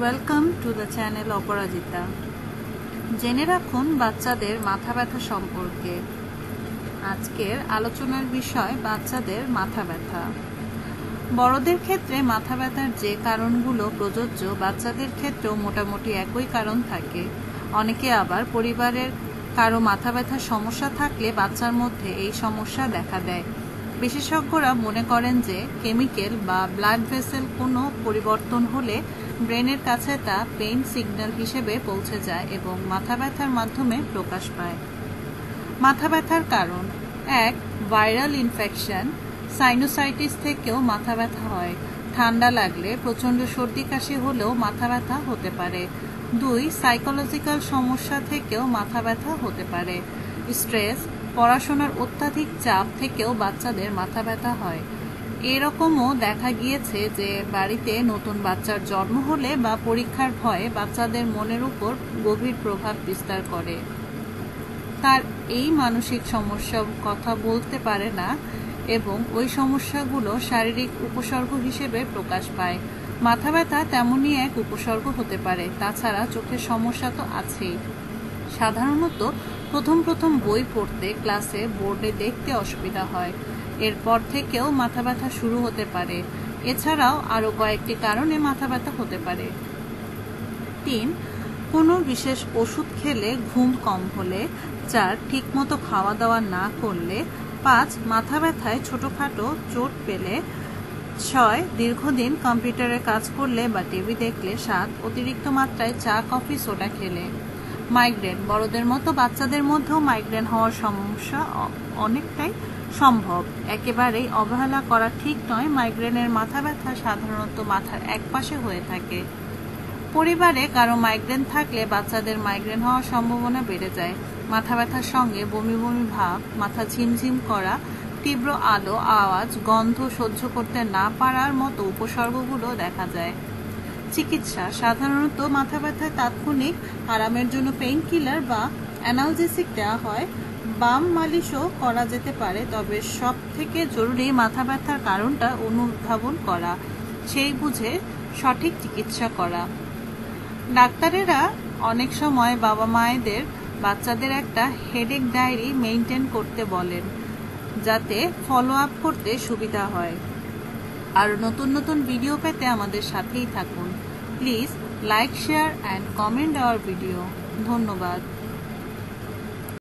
Welcome to the channel অপরাজিতা। জেনে রাখুন বাচ্চাদের মাথা ব্যথা সম্পর্কে। আজকের আলোচনার বিষয় বাচ্চাদের মাথা ব্যথা। বড়দের ক্ষেত্রে মাথা ব্যথার যে কারণগুলো প্রযোজ্য, বাচ্চাদের ক্ষেত্রেও মোটামুটি একই কারণ থাকে। অনেকে আবার পরিবারের কারো মাথা ব্যথার সমস্যা থাকলে বাচ্চার মধ্যে এই সমস্যা দেখা দেয়। বিশেষজ্ঞরা মনে করেন যে কেমিক্যাল বা ব্লাড ভেসেল কোনো পরিবর্তন হলে ব্রেনের কাছে তা পেইন সিগন্যাল হিসেবে পৌঁছে যায় এবং মাথা ব্যথার মাধ্যমে প্রকাশ পায়। মাথা ব্যথার কারণ: 1. Viral infection. সাইনোসাইটিস থেকেও মাথা ব্যথা হয়। ঠান্ডা লাগলে, প্রচণ্ড সর্দি কাশি হলেও মাথা ব্যথা হতে পারে। 2. সাইকোলজিক্যাল সমস্যা থেকেও মাথা ব্যথা হতে পারে। স্ট্রেস, পড়াশোনার অত্যাধিক চাপ থেকেও বাচ্চাদের মাথা ব্যথা হয়। এরকমও দেখা গিয়েছে যে বাড়িতে নতুন বাচ্চার জন্ম হলে বা পরীক্ষার ভয়ে বাচ্চাদের মনের উপর গভীর প্রভাব বিস্তার করে। তার এই মানসিক সমস্যা কথা বলতে পারে না এবং ওই সমস্যাগুলো শারীরিক উপসর্গ হিসেবে প্রকাশ পায়। মাথা ব্যথা তেমনই এক উপসর্গ হতে পারে। তাছাড়া চোখের সমস্যা তো আছেই। সাধারণত প্রথম বই পড়তে, ক্লাসে, বোর্ডে দেখতে অসুবিধা হয়। এরপর থেকেও মাথা ব্যথা শুরু হতে পারে। এছাড়াও আরও কয়েকটি কারণে মাথা ব্যথা হতে পারে। 3. কোনো বিশেষ ওষুধ খেলে ঘুম কম হলে। 4. ঠিকমতো খাওয়া দাওয়া না করলে। 5. মাথা ব্যথায় ছোটোখাটো চোট পেলে। 6. দীর্ঘদিন কম্পিউটারে কাজ করলে বা টিভি দেখলে। 7. অতিরিক্ত মাত্রায় চা, কফি, সোডা খেলে। মাইগ্রেন: বড়দের মতো বাচ্চাদের মধ্যেও মাইগ্রেন হওয়ার সমস্যা অনেকটাই সম্ভব। একেবারেই অবহেলা করা ঠিক নয়। মাইগ্রেনের মাথা ব্যথা সাধারণত মাথার একপাশে হয়ে থাকে। পরিবারে কারো মাইগ্রেন থাকলে বাচ্চাদের মাইগ্রেন হওয়ার সম্ভাবনা বেড়ে যায়। মাথা ব্যথার সঙ্গে বমি বমি ভাব, মাথা ঝিমঝিম করা, তীব্র আলো, আওয়াজ, গন্ধ সহ্য করতে না পারার মতো উপসর্গগুলো দেখা যায়। চিকিৎসা: সাধারণত মাথা ব্যথায় তাৎক্ষণিক আরামের জন্য পেইন কিলার বা অ্যানালজেসিক দেওয়া হয়। বাম মালিশও করা যেতে পারে। তবে সব থেকে জরুরি মাথা ব্যথার কারণটা অনুধাবন করা, সেই বুঝে সঠিক চিকিৎসা করা। ডাক্তারেরা অনেক সময় বাবা মায়েদের বাচ্চাদের একটা হেডেক ডায়েরি মেইনটেইন করতে বলেন, যাতে ফলো আপ করতে সুবিধা হয়। আর নতুন ভিডিও পেতে আমাদের সাথেই থাকুন। Please like, share and comment hour video. ধন্যবাদ।